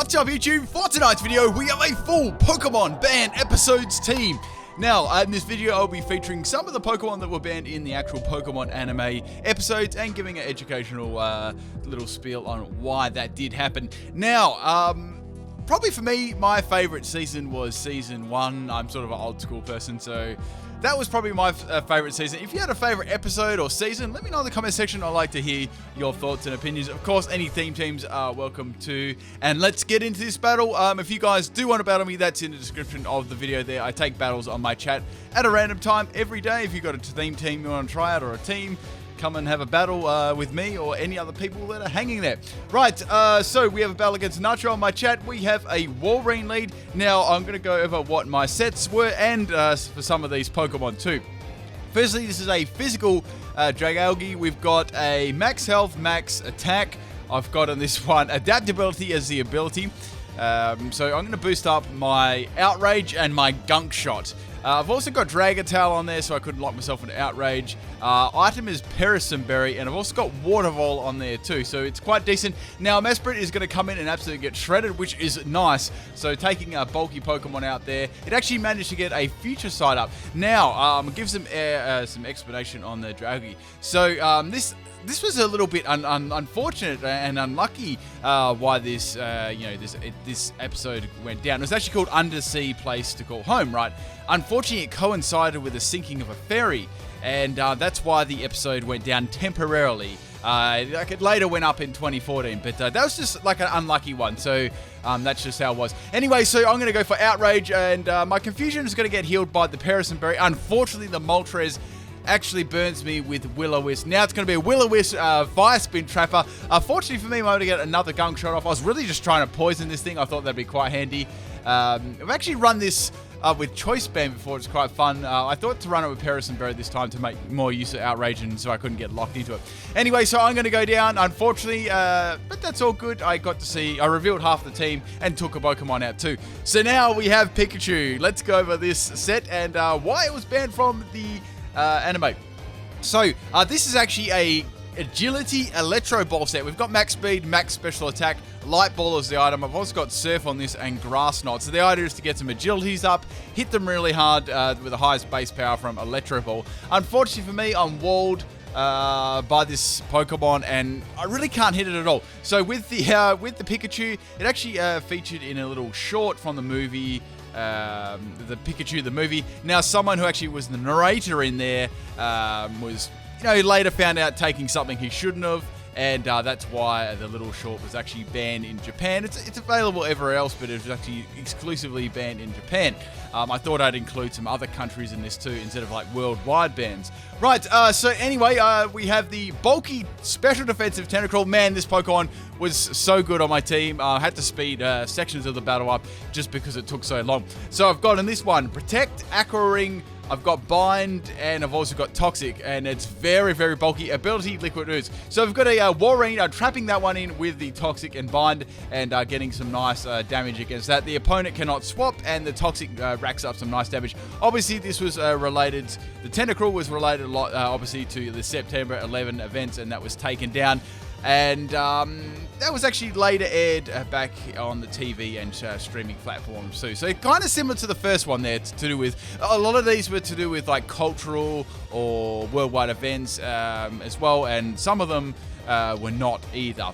What's up YouTube? For tonight's video, we have a full Pokemon banned episodes team. Now, in this video, I'll be featuring some of the Pokemon that were banned in the actual Pokemon anime episodes and giving an educational little spiel on why that did happen. Now, probably for me, my favorite season was season 1. I'm sort of an old school person, so that was probably my favorite season. If you had a favorite episode or season, let me know in the comment section. I'd like to hear your thoughts and opinions. Of course, any theme teams are welcome too. And let's get into this battle. If you guys do want to battle me, that's in the description of the video there. I take battles on my chat at a random time every day. If you've got a theme team you want to try out or a team, come and have a battle with me or any other people that are hanging there. Right, so we have a battle against Nacho on my chat. We have a Wolverine lead. Now, I'm going to go over what my sets were and for some of these Pokemon too. Firstly, this is a physical Dragalge. We've got a max health, max attack. I've got on this one adaptability as the ability. So I'm going to boost up my Outrage and my Gunk Shot. I've also got Dragatail on there, so I couldn't lock myself into Outrage. Item is Berry, and I've also got Watervol on there too, so it's quite decent. Now, Mesprit is going to come in and absolutely get shredded, which is nice. So taking a bulky Pokemon out there, it actually managed to get a Future Sight up. Now, give some explanation on the Dragalge. So this was a little bit unfortunate and unlucky why this this episode went down. It was actually called Undersea Place to Call Home, right? Unfortunately, it coincided with the sinking of a ferry, and that's why the episode went down temporarily. It later went up in 2014, but that was just like an unlucky one, so that's just how it was. Anyway, so I'm going to go for Outrage, and my Confusion is going to get healed by the Berry. Unfortunately, the Moltres actually burns me with Will-O-Wisp. Now it's going to be a Will-O-Wisp Fire Spin Trapper. Fortunately for me, I'm able to get another Gunk Shot off. I was really just trying to poison this thing. I thought that'd be quite handy. I've actually run this with Choice Band before. It's quite fun. I thought to run it with Berry this time to make more use of Outrage, and so I couldn't get locked into it. Anyway, so I'm going to go down, unfortunately, but that's all good. I revealed half the team and took a Pokemon out too. So now we have Pikachu. Let's go over this set and why it was banned from the anime. So this is actually a Agility Electro Ball set. We've got max speed, max special attack, light ball is the item. I've also got Surf on this and Grass Knot. So the idea is to get some agilities up, hit them really hard with the highest base power from Electro Ball. Unfortunately for me, I'm walled by this Pokemon, and I really can't hit it at all. So with the Pikachu, it actually featured in a little short from the movie, the Pikachu the movie. Now, someone who actually was the narrator in there was, later found out taking something he shouldn't have, and that's why the little short was actually banned in Japan. It's available everywhere else, but it was actually exclusively banned in Japan. I thought I'd include some other countries in this too, instead of like worldwide bans. Right, so anyway, we have the bulky special defensive Tentacruel. Man, this Pokemon was so good on my team. I had to speed sections of the battle up just because it took so long. So I've got in this one, Protect, Aqua Ring, I've got Bind, and I've also got Toxic, and it's very, very bulky. Ability, Liquid Ooze. So I've got a Wolverine, trapping that one in with the Toxic and Bind, and getting some nice damage against that. The opponent cannot swap, and the Toxic racks up some nice damage. Obviously, this was related, the Tentacruel was related a lot, obviously, to the September 11 events, and that was taken down. And that was actually later aired back on the TV and streaming platforms too. So kind of similar to the first one there, to do with, a lot of these were to do with like cultural or worldwide events as well, and some of them were not either.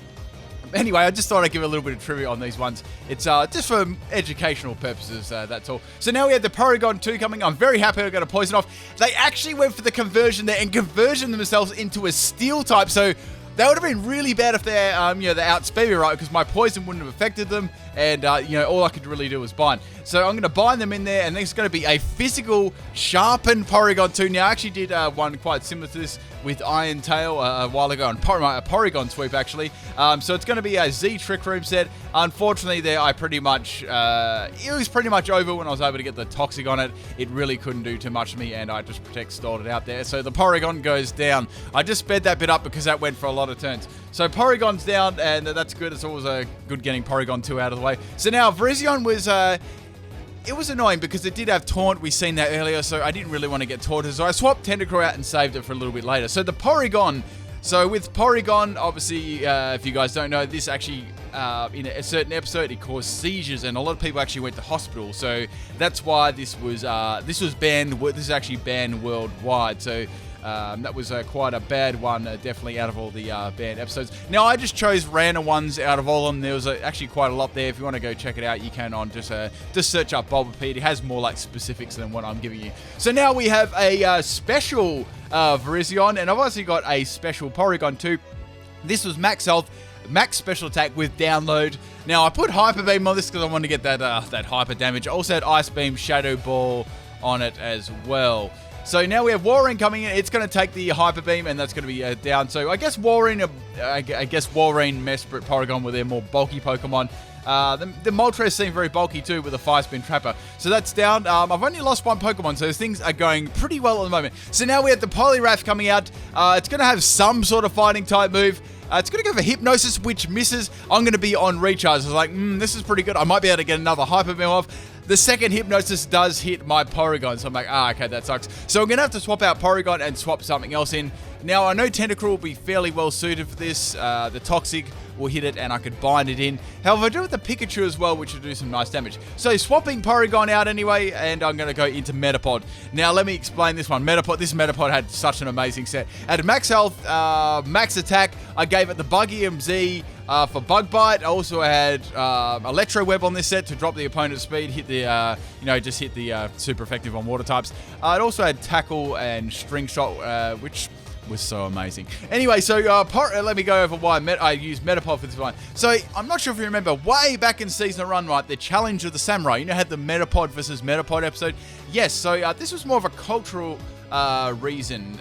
Anyway, I just thought I'd give a little bit of trivia on these ones. It's just for educational purposes, that's all. So now we have the Porygon 2 coming. I'm very happy I got a Poison off. They actually went for the conversion there and conversion themselves into a Steel type, so that would have been really bad if they're, they outspeed me, right? Because my poison wouldn't have affected them, and, all I could really do was bind. So I'm going to bind them in there, and there's going to be a physical, sharpened Porygon 2. Now, I actually did one quite similar to this with Iron Tail a while ago, and a Porygon Sweep, actually. So it's going to be a Z Trick Room set. Unfortunately, there I pretty much, it was pretty much over when I was able to get the Toxic on it. It really couldn't do too much to me, and I just stalled it out there. So the Porygon goes down. I just sped that bit up because that went for a lot of turns. So Porygon's down, and that's good. It's always good getting Porygon 2 out of the way. So now Virizion was, it was annoying because it did have Taunt. We've seen that earlier, so I didn't really want to get Taunted. So I swapped Tentacruel out and saved it for a little bit later. So the Porygon. So with Porygon, obviously, if you guys don't know, this actually in a certain episode, it caused seizures, and a lot of people actually went to hospital. So that's why this was banned. This is actually banned worldwide. So that was quite a bad one, definitely out of all the banned episodes. Now, I just chose random ones out of all of them. There was actually quite a lot there. If you want to go check it out, you can on just search up Bulbapedia. It has more like specifics than what I'm giving you. So now we have a special Virizion, and I've also got a special Porygon too. This was max health, max special attack with download. Now, I put Hyper Beam on this because I wanted to get that hyper damage. I also had Ice Beam, Shadow Ball on it as well. So now we have Walrein coming in. It's going to take the Hyper Beam, and that's going to be down. So I guess Walrein, Mesprit, Porygon were their more bulky Pokemon. The Moltres seem very bulky too with a Fire Spin Trapper. So that's down. I've only lost one Pokemon, so things are going pretty well at the moment. So now we have the Poliwrath coming out. It's going to have some sort of fighting type move. It's going to go for Hypnosis, which misses. I'm going to be on Recharge. I was like, this is pretty good. I might be able to get another Hyper Beam off. The second Hypnosis does hit my Porygon, so I'm like, okay, that sucks. So I'm going to have to swap out Porygon and swap something else in. Now, I know Tentacruel will be fairly well suited for this. The Toxic will hit it, and I could bind it in. However, I do it with the Pikachu as well, which will do some nice damage. So swapping Porygon out anyway, and I'm going to go into Metapod. Now, let me explain this one. This Metapod had such an amazing set. At max health, max attack, I gave it the Bug EMZ for Bug Bite. I also had Electro Web on this set to drop the opponent's speed, hit the, just hit the super effective on water types. It also had Tackle and String Shot, which was so amazing. Anyway, so let me go over why I used Metapod for this one. So I'm not sure if you remember, way back in Season 1, right, the Challenge of the Samurai, had the Metapod versus Metapod episode? Yes, so this was more of a cultural reason,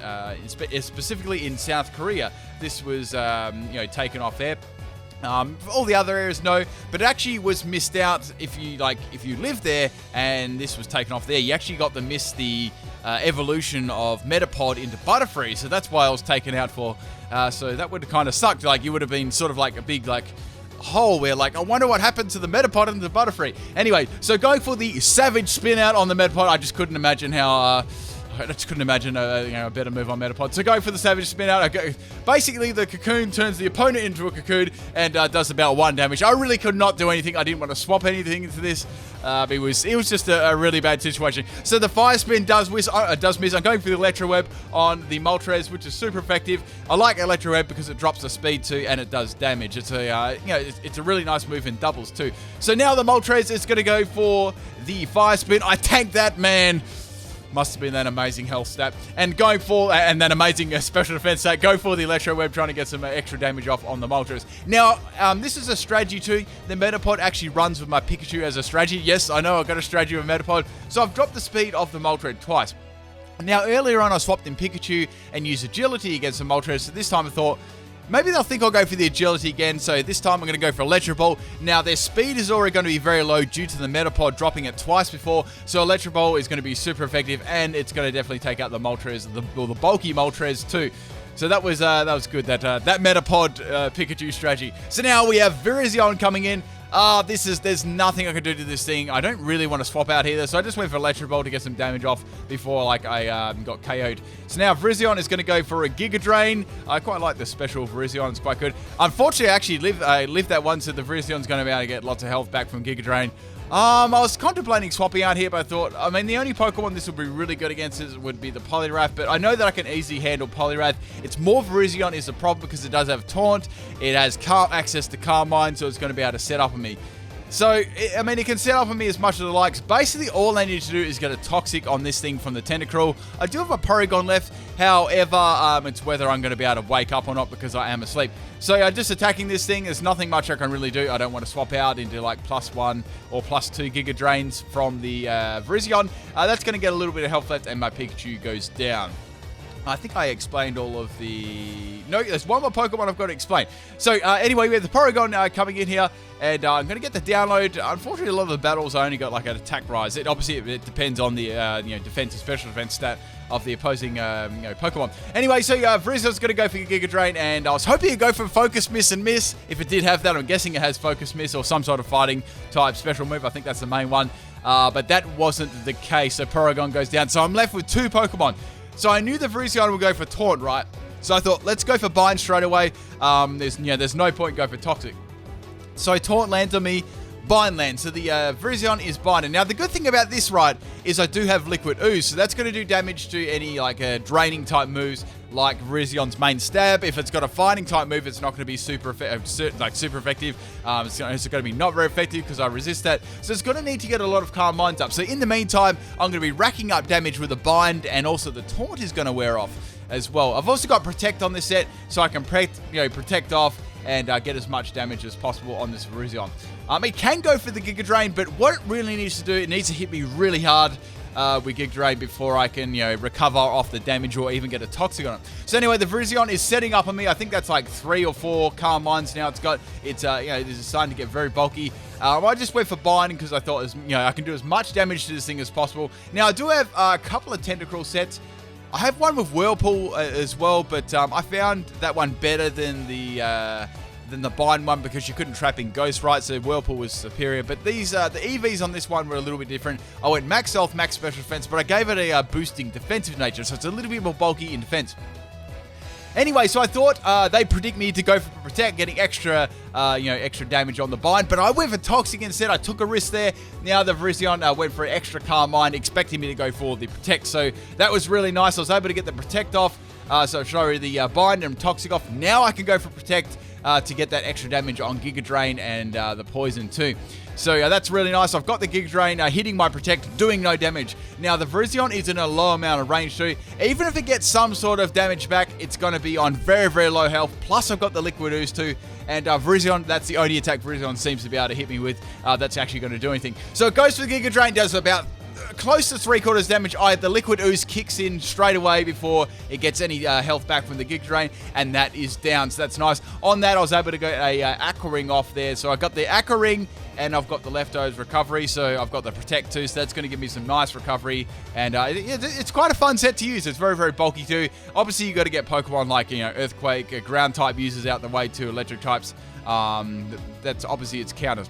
specifically in South Korea. This was, taken off there. All the other areas, no, but it actually was missed out if you lived there and this was taken off there. You actually got to miss the evolution of Metapod into Butterfree, so that's why I was taken out for. So that would have kind of sucked. Like, you would have been sort of like a big, hole where, I wonder what happened to the Metapod and the Butterfree. Anyway, so going for the Savage Spin Out on the Metapod, I just couldn't imagine how... I just couldn't imagine a better move on Metapod. So go for the Savage Spin Out. Basically, the Cocoon turns the opponent into a Cocoon and does about 1 damage. I really could not do anything. I didn't want to swap anything into this. It was just a really bad situation. So the Fire Spin does miss. I'm going for the Electro Web on the Moltres, which is super effective. I like Electro Web because it drops the speed too and it does damage. It's it's a really nice move in doubles too. So now the Moltres is going to go for the Fire Spin. I tanked that, man. Must have been that amazing health stat. And going for, and that amazing special defense stat, go for the Electro Web, trying to get some extra damage off on the Moltres. Now, this is a strategy too. The Metapod actually runs with my Pikachu as a strategy. Yes, I know, I've got a strategy with Metapod. So I've dropped the speed of the Moltres twice. Now, earlier on, I swapped in Pikachu and used Agility against the Moltres. So this time I thought, maybe they'll think I'll go for the Agility again, so this time I'm going to go for Electro Ball. Now, their speed is already going to be very low due to the Metapod dropping it twice before, so Electro Ball is going to be super effective, and it's going to definitely take out the Moltres, the bulky Moltres too. So that was good, that Metapod Pikachu strategy. So now we have Virizion coming in. There's nothing I can do to this thing. I don't really want to swap out either, so I just went for Electro Ball to get some damage off before I got KO'd. So now Virizion is going to go for a Giga Drain. I quite like the special Virizion, it's quite good. Unfortunately, I actually lived that one, so the Virizion's going to be able to get lots of health back from Giga Drain. I was contemplating swapping out here, but I thought, the only Pokemon this would be really good against would be the Poliwrath, but I know that I can easily handle Poliwrath. It's more Virizion is the problem because it does have Taunt, it has access to Carmine, so it's going to be able to set up on me. So, it can set up on me as much as it likes. Basically, all I need to do is get a Toxic on this thing from the Tentacruel. I do have a Porygon left, however, it's whether I'm going to be able to wake up or not because I am asleep. So, just attacking this thing, there's nothing much I can really do. I don't want to swap out into +1 or +2 Giga Drains from the Virizion. That's going to get a little bit of health left and my Pikachu goes down. I think I explained all of the... No, there's one more Pokemon I've got to explain. So, anyway, we have the Porygon coming in here, and I'm going to get the download. Unfortunately, a lot of the battles I only got an attack rise. It depends on the defense and special defense stat of the opposing Pokemon. Anyway, so Virizion's going to go for Giga Drain, and I was hoping to go for Focus Miss and Miss. If it did have that, I'm guessing it has Focus Miss or some sort of fighting type special move. I think that's the main one. But that wasn't the case, so Porygon goes down. So I'm left with 2 Pokemon. So I knew the Virizion would go for Taunt, right? So I thought, let's go for Bind straight away. There's no point go for Toxic. So Taunt lands on me, Bind lands. So the Virizion is binded. Now, the good thing about this, right, is I do have Liquid Ooze. So that's going to do damage to any, like, draining type moves, like Virizion's main stab. If it's got a fighting type move, it's not going to be super effective. It's going to be not very effective because I resist that. So it's going to need to get a lot of Calm Minds up. So in the meantime, I'm going to be racking up damage with a Bind, and also the Taunt is going to wear off as well. I've also got Protect on this set, so I can protect off and get as much damage as possible on this Virizion. It can go for the Giga Drain, but what it really needs to do, it needs to hit me really hard with Giga Drain before I can, recover off the damage or even get a Toxic on it. So anyway, the Virizion is setting up on me. I think that's like 3 or 4 Calm Minds now. This is starting to get very bulky. I just went for Binding because I thought, I can do as much damage to this thing as possible. Now, I do have a couple of Tentacruel sets. I have one with Whirlpool as well, but I found that one better than the Bind one because you couldn't trap in Ghost, right? So Whirlpool was superior. But these the EVs on this one were a little bit different. I went max health, max special defense, but I gave it a boosting defensive nature, so it's a little bit more bulky in defense. Anyway, so I thought they predict me to go for Protect, getting extra damage on the Bind, but I went for Toxic instead. I took a risk there. Now the Virizion went for an extra Calm Mind, expecting me to go for the Protect. So that was really nice. I was able to get the Protect off. So sorry, the Bind and Toxic off. Now I can go for Protect to get that extra damage on Giga Drain and the Poison too. So that's really nice. I've got the Giga Drain hitting my Protect, doing no damage. Now the Virizion is in a low amount of range too. Even if it gets some sort of damage back, it's going to be on very, very low health. Plus I've got the Liquid Ooze too. And Virizion, that's the only attack Virizion seems to be able to hit me with that's actually going to do anything. So it goes for the Giga Drain, does about close to 3/4 damage. The Liquid Ooze kicks in straight away before it gets any health back from the Giga Drain, and that is down, so that's nice. On that, I was able to get a Aqua Ring off there, so I got the Aqua Ring, and I've got the Leftovers Recovery, so I've got the Protect too, so that's going to give me some nice recovery, and it's quite a fun set to use. It's very, very bulky too. Obviously, you got to get Pokemon like, Earthquake, Ground type users out the way too, Electric types. That's obviously its counters.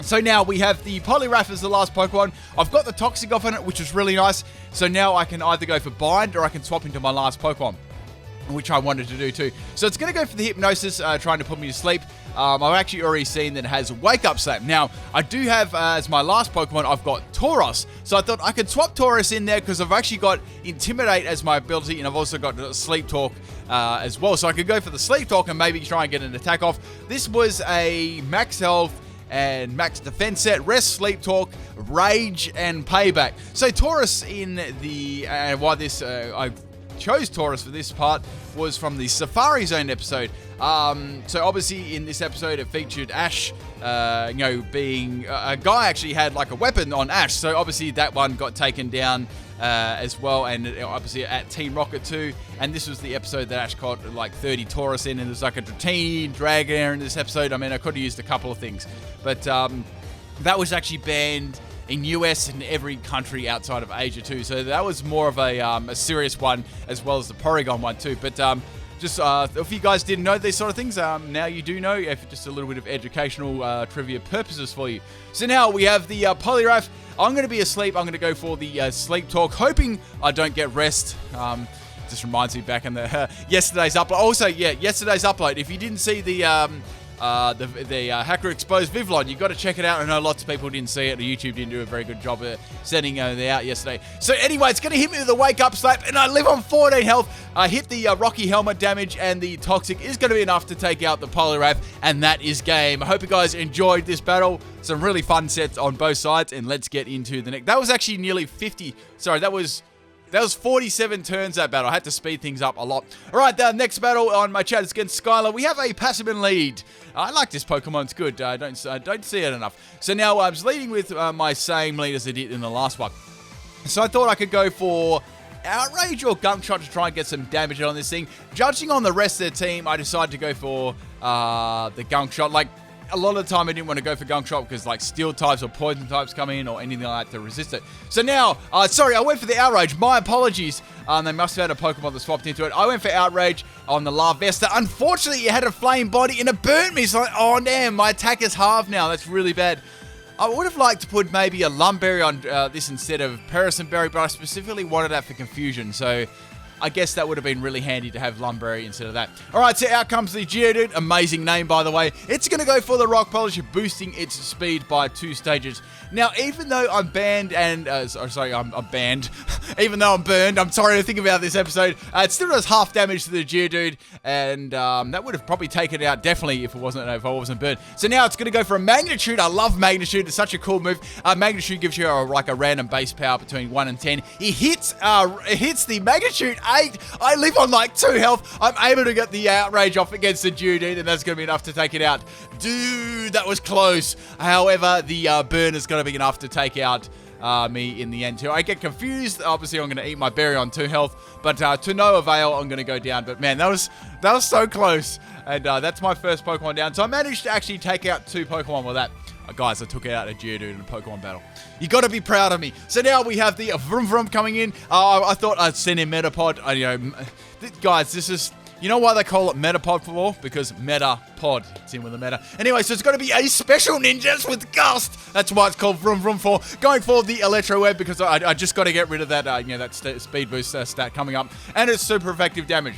So now we have the Poliwrath as the last Pokemon. I've got the Toxic off on it, which is really nice. So now I can either go for Bind or I can swap into my last Pokemon, which I wanted to do too. So it's going to go for the Hypnosis, trying to put me to sleep. I've actually already seen that it has Wake Up Slap. Now, I do have, as my last Pokemon, I've got Taurus. So I thought I could swap Taurus in there because I've actually got Intimidate as my ability, and I've also got Sleep Talk as well. So I could go for the Sleep Talk and maybe try and get an attack off. This was a max health and max defense set, Rest, Sleep Talk, Rage, and Payback. So Taurus in the I chose Taurus for this part was from the Safari Zone episode. So obviously in this episode it featured Ash, being a guy actually had like a weapon on Ash. So obviously that one got taken down as well, and obviously at Team Rocket 2, and this was the episode that Ash caught like 30 Taurus in, and there's like a Dratini, Dragonair in this episode. I mean, I could have used a couple of things, but that was actually banned in US and every country outside of Asia too, so that was more of a serious one, as well as the Porygon one too. But just if you guys didn't know these sort of things, now you do know, if just a little bit of educational trivia purposes for you. So now we have the Poliwrath. I'm going to be asleep. I'm going to go for the Sleep Talk, hoping I don't get Rest. Just reminds me back in the yesterday's upload. Also, yesterday's upload. If you didn't see the Hacker Exposed Vivlon, you've got to check it out. I know lots of people didn't see it. YouTube didn't do a very good job of sending it out yesterday. So anyway, it's going to hit me with a Wake Up Slap, and I live on 14 health. I hit the Rocky Helmet damage, and the Toxic is going to be enough to take out the Poliwrath, and that is game. I hope you guys enjoyed this battle. Some really fun sets on both sides, and let's get into the next. That was actually nearly 50. Sorry, that was 47 turns, that battle. I had to speed things up a lot. All right, the next battle on my chat is against Skylar. We have a Passivin lead. I like this Pokemon. It's good. I don't see it enough. So now I was leading with my same lead as I did in the last one. So I thought I could go for Outrage or Gunk Shot to try and get some damage on this thing. Judging on the rest of the team, I decided to go for the Gunk Shot. Like, a lot of the time I didn't want to go for Gunk Shot because like Steel types or Poison types come in or anything like that to resist it. So now, I went for the Outrage. My apologies. They must have had a Pokemon that swapped into it. I went for Outrage on the Larvesta. Unfortunately, it had a flame body and it burnt me. So, oh damn, my attack is halved now. That's really bad. I would have liked to put maybe a Lumberry on this instead of Parasamberry, but I specifically wanted that for confusion. So I guess that would have been really handy to have Lumberry instead of that. Alright, so out comes the Geodude. Amazing name, by the way. It's going to go for the Rock Polish, boosting its speed by 2 stages. Now, even though I'm banned and... I'm banned. Even though I'm burned, I'm sorry to think about this episode. It still does half damage to the Geodude, and that would have probably taken it out definitely if I wasn't burned. So now it's going to go for a Magnitude. I love Magnitude. It's such a cool move. Magnitude gives you like a random base power between 1 and 10. It hits the Magnitude 8. I live on like 2 health. I'm able to get the Outrage off against the Geodude, and that's going to be enough to take it out. Dude, that was close. However, the burn is going to be enough to take out me in the end too. I get confused. Obviously, I'm going to eat my berry on 2 health, but to no avail, I'm going to go down. But man, that was so close, and that's my first Pokemon down. So I managed to actually take out 2 Pokemon with that. Guys, I took out a Geodude in a Pokemon battle. You got to be proud of me. So now we have the Vroom Vroom coming in. I thought I'd send in Metapod. Guys, this is... You know why they call it Metapod for? Because Metapod. It's in with the meta. Anyway, so it's going to be a special ninjas with Gust. That's why it's called Vroom Vroom for. Going for the Electro Web because I just got to get rid of that, that speed boost stat coming up. And it's super effective damage.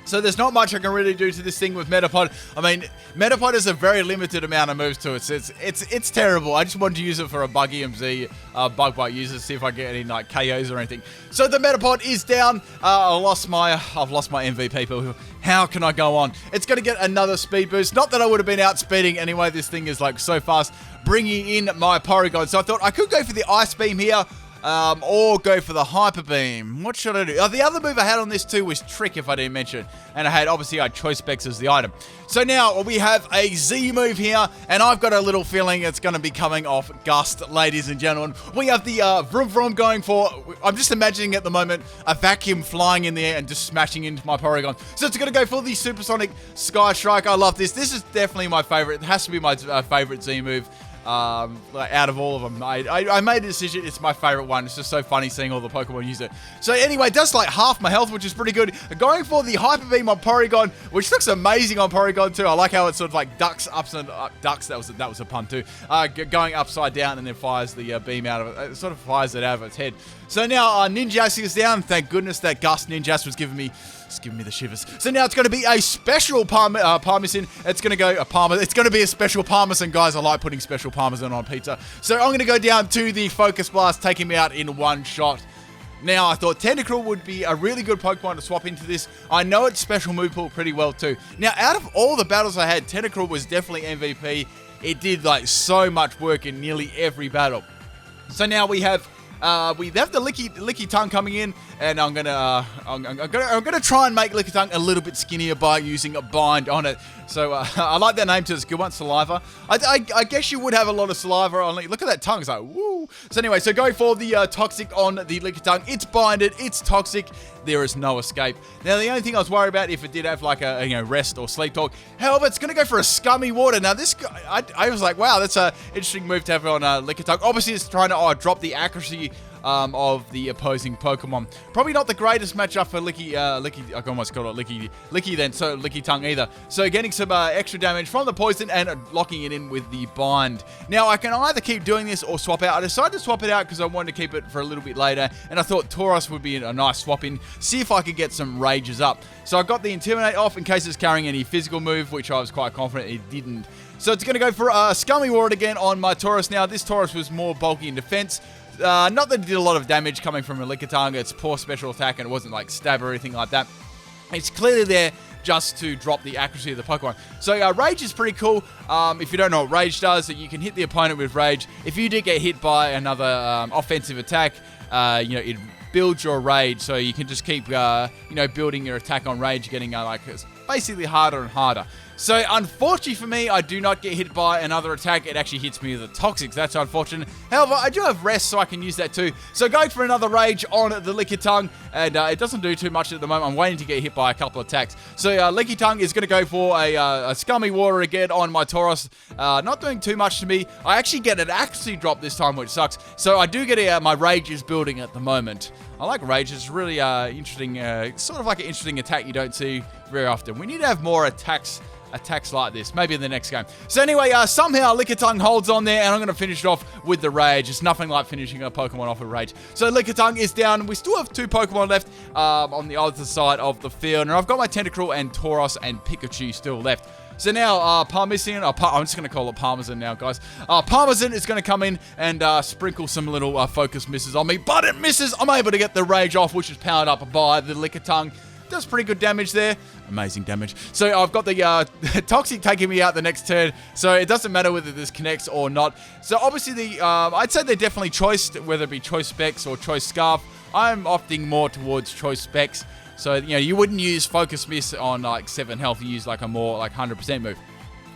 So there's not much I can really do to this thing with Metapod. I mean, Metapod has a very limited amount of moves to it. So it's terrible. I just wanted to use it for a Bug EMZ, Bug Bite user, see if I get any like KOs or anything. So the Metapod is down. I've lost my MVP. How can I go on? It's going to get another speed boost. Not that I would have been outspeeding anyway. This thing is like so fast, bringing in my Porygon. So I thought I could go for the Ice Beam here. Or go for the Hyper Beam. What should I do? The other move I had on this too was Trick, if I didn't mention. And I had Choice Specs as the item. So now we have a Z move here, and I've got a little feeling it's going to be coming off Gust, ladies and gentlemen. We have the Vroom Vroom going for, I'm just imagining at the moment, a vacuum flying in the air and just smashing into my Porygon. So it's going to go for the Supersonic Sky Strike. I love this. This is definitely my favorite. It has to be my favorite Z move. Out of all of them, I made a decision. It's my favorite one. It's just so funny seeing all the Pokemon use it. So anyway, it does like half my health, which is pretty good. Going for the Hyper Beam on Porygon, which looks amazing on Porygon too. I like how it sort of like ducks ups and ducks. That was a pun too. Going upside down and then fires the beam out of it. It sort of fires it out of its head. So now Ninjask is down. Thank goodness that Gust Ninjask was giving me the shivers. So now it's going to be a special Parmesan. It's going to go It's going to be a special Parmesan, guys. I like putting special Parmesan on pizza. So I'm going to go down to the Focus Blast, take him out in one shot. Now, I thought Tentacruel would be a really good Pokemon to swap into this. I know its special move pool pretty well too. Now, out of all the battles I had, Tentacruel was definitely MVP. It did like so much work in nearly every battle. So now we have the Licky Tongue coming in, and I'm gonna try and make Lickitung a little bit skinnier by using a bind on it. So I like that name too. It's a good one, Saliva. I guess you would have a lot of saliva on it. Look at that tongue. It's like woo. So anyway, so go for the Toxic on the Lickitung. It's binded. It's toxic. There is no escape. Now the only thing I was worried about if it did have like a rest or sleep talk. However, it's gonna go for a Scummy Water. Now this guy, I was like, wow, that's a interesting move to have on Lickitung. Obviously, it's trying to drop the accuracy of the opposing Pokemon. Probably not the greatest matchup for Licky. I almost called it Licky then, so Lickitung either. So getting some extra damage from the poison and locking it in with the bind. Now I can either keep doing this or swap out. I decided to swap it out because I wanted to keep it for a little bit later, and I thought Taurus would be a nice swap in. See if I could get some rages up. So I got the Intimidate off in case it's carrying any physical move, which I was quite confident it didn't. So it's going to go for a Scummy Water again on my Taurus. Now this Taurus was more bulky in defense. Not that it did a lot of damage coming from a Lickitung. It's poor special attack and it wasn't like stab or anything like that. It's clearly there just to drop the accuracy of the Pokemon. So Rage is pretty cool. If you don't know what Rage does, you can hit the opponent with Rage. If you did get hit by another offensive attack, it builds your Rage. So you can just keep building your attack on Rage, getting it's basically harder and harder. So unfortunately for me, I do not get hit by another attack. It actually hits me with the Toxics. That's unfortunate. However, I do have Rest, so I can use that too. So going for another Rage on the Lickitung, and it doesn't do too much at the moment. I'm waiting to get hit by a couple of attacks. So Lickitung is going to go for a Scummy Water again on my Taurus. Not doing too much to me. I actually get an accuracy drop this time, which sucks. So I do get my Rage is building at the moment. I like Rage. It's really interesting. Sort of like an interesting attack you don't see very often. We need to have more attacks attacks like this. Maybe in the next game. So anyway, somehow Lickitung holds on there, and I'm going to finish it off with the Rage. It's nothing like finishing a Pokemon off with Rage. So Lickitung is down. We still have 2 Pokemon left on the other side of the field, and I've got my Tentacruel and Taurus and Pikachu still left. So now, Parmesan, I'm just going to call it Parmesan now, guys. Parmesan is going to come in and sprinkle some little focus misses on me, but it misses. I'm able to get the Rage off, which is powered up by the Lickitung. Does pretty good damage there. Amazing damage. So I've got the Toxic taking me out the next turn, so it doesn't matter whether this connects or not. So obviously, I'd say they're definitely choiced, whether it be Choice Specs or Choice Scarf. I'm opting more towards Choice Specs. So, you know, you wouldn't use Focus Miss on, like, 7 health. You use, like, a more, like, 100% move.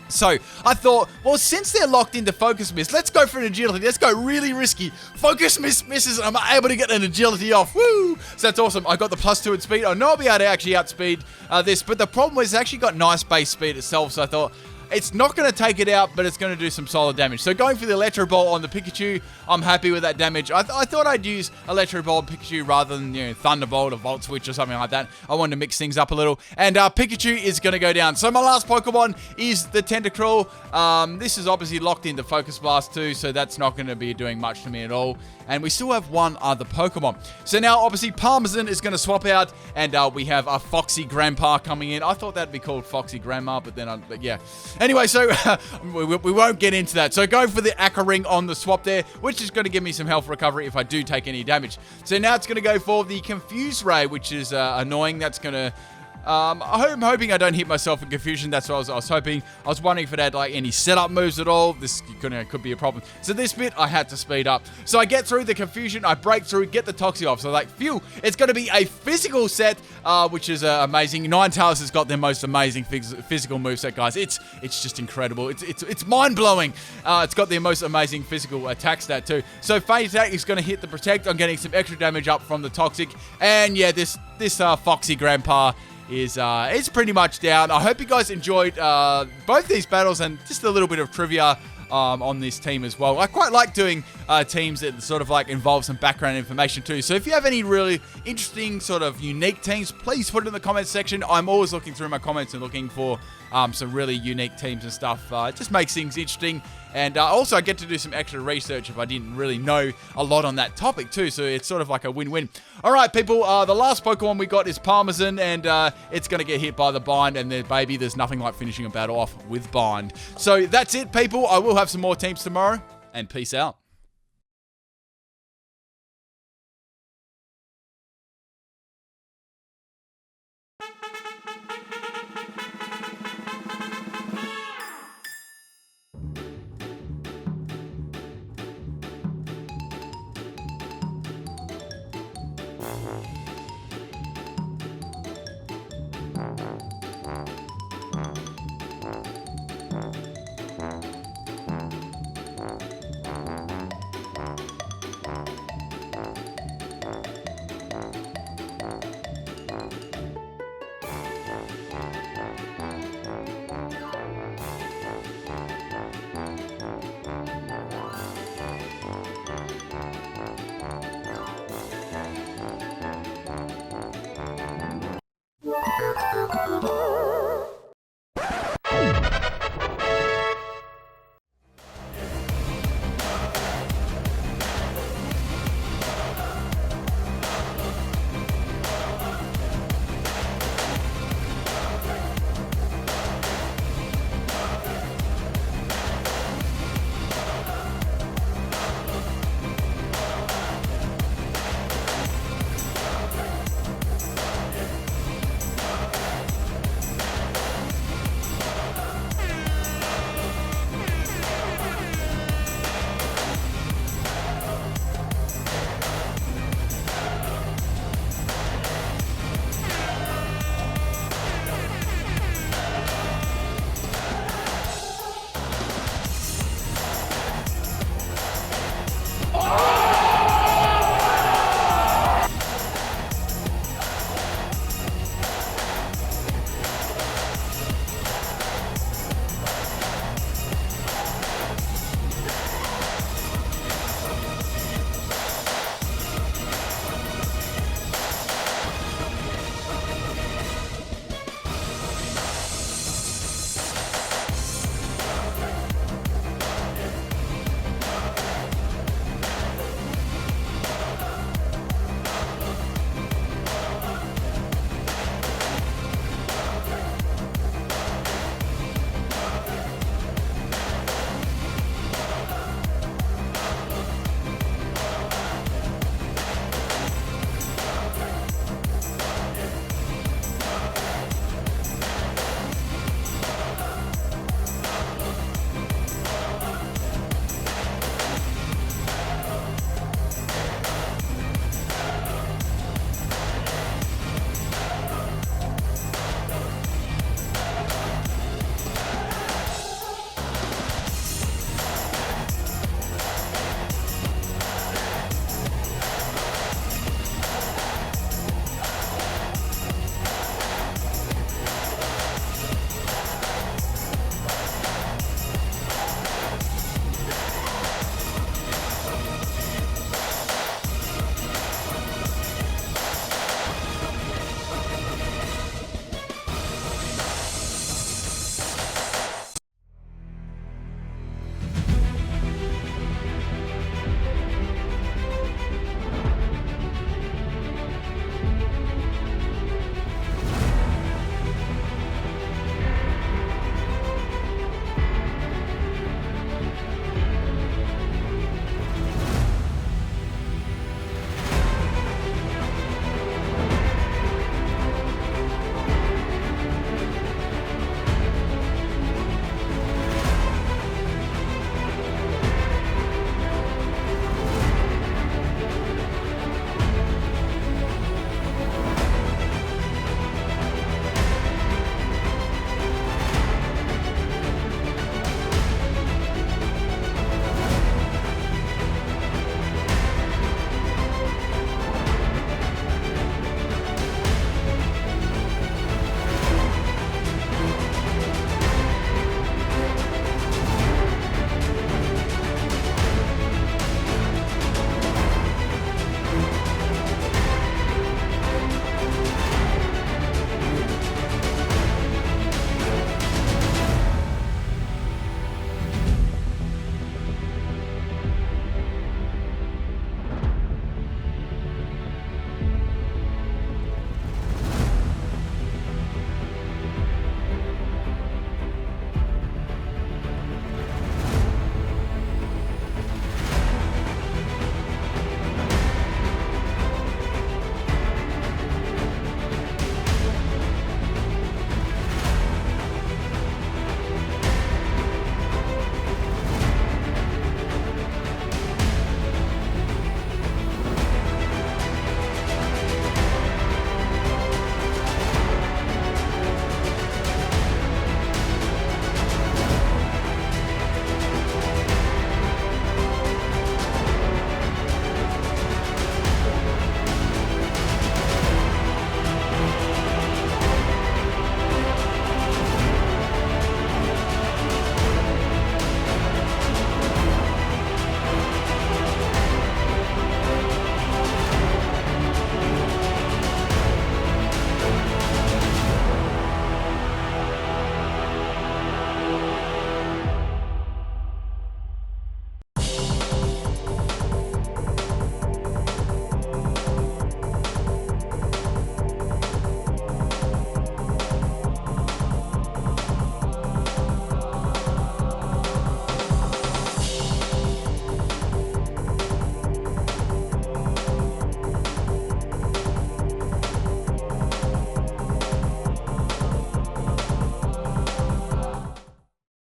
So, I thought, well, since they're locked into Focus Miss, let's go for an Agility. Let's go really risky. Focus Miss misses, and I'm able to get an Agility off. Woo! So, that's awesome. I got the +2 in speed. I know I'll be able to actually outspeed this, but the problem was it's actually got nice base speed itself, so I thought, it's not going to take it out, but it's going to do some solid damage. So going for the Electro Ball on the Pikachu, I'm happy with that damage. I thought I'd use Electro Ball on Pikachu rather than, you know, Thunderbolt or Volt Switch or something like that. I wanted to mix things up a little. And Pikachu is going to go down. So my last Pokemon is the Tentacruel. This is obviously locked into Focus Blast too, so that's not going to be doing much to me at all. And we still have one other Pokemon. So now, obviously, Parmesan is going to swap out, and we have a Foxy Grandpa coming in. I thought that'd be called Foxy Grandma, but then, yeah. Anyway, so we won't get into that. So going for the Aqua Ring on the swap there, which is going to give me some health recovery if I do take any damage. So now it's going to go for the Confuse Ray, which is annoying. That's going to... I'm hoping I don't hit myself in confusion. That's what I was hoping. I was wondering if it had like any setup moves at all. This could be a problem. So this bit I had to speed up. So I get through the confusion, I break through, get the Toxie off. So like, phew, it's going to be a physical set, which is amazing. Ninetales has got their most amazing physical moveset, guys. It's just incredible. It's mind blowing. It's got their most amazing physical attack stat too. So Fate Attack is going to hit the Protect. I'm getting some extra damage up from the Toxic, and yeah, this Foxy Grandpa is pretty much down. I hope you guys enjoyed both these battles and just a little bit of trivia on this team as well. I quite like doing teams that sort of like involve some background information too. So if you have any really interesting sort of unique teams, please put it in the comments section. I'm always looking through my comments and looking for some really unique teams and stuff. It just makes things interesting. And also I get to do some extra research if I didn't really know a lot on that topic too. So it's sort of like a win-win. All right, people, the last Pokemon we got is Parmesan, and it's going to get hit by the Bind, and then, baby, there's nothing like finishing a battle off with Bind. So that's it, people. I will have some more teams tomorrow, and peace out.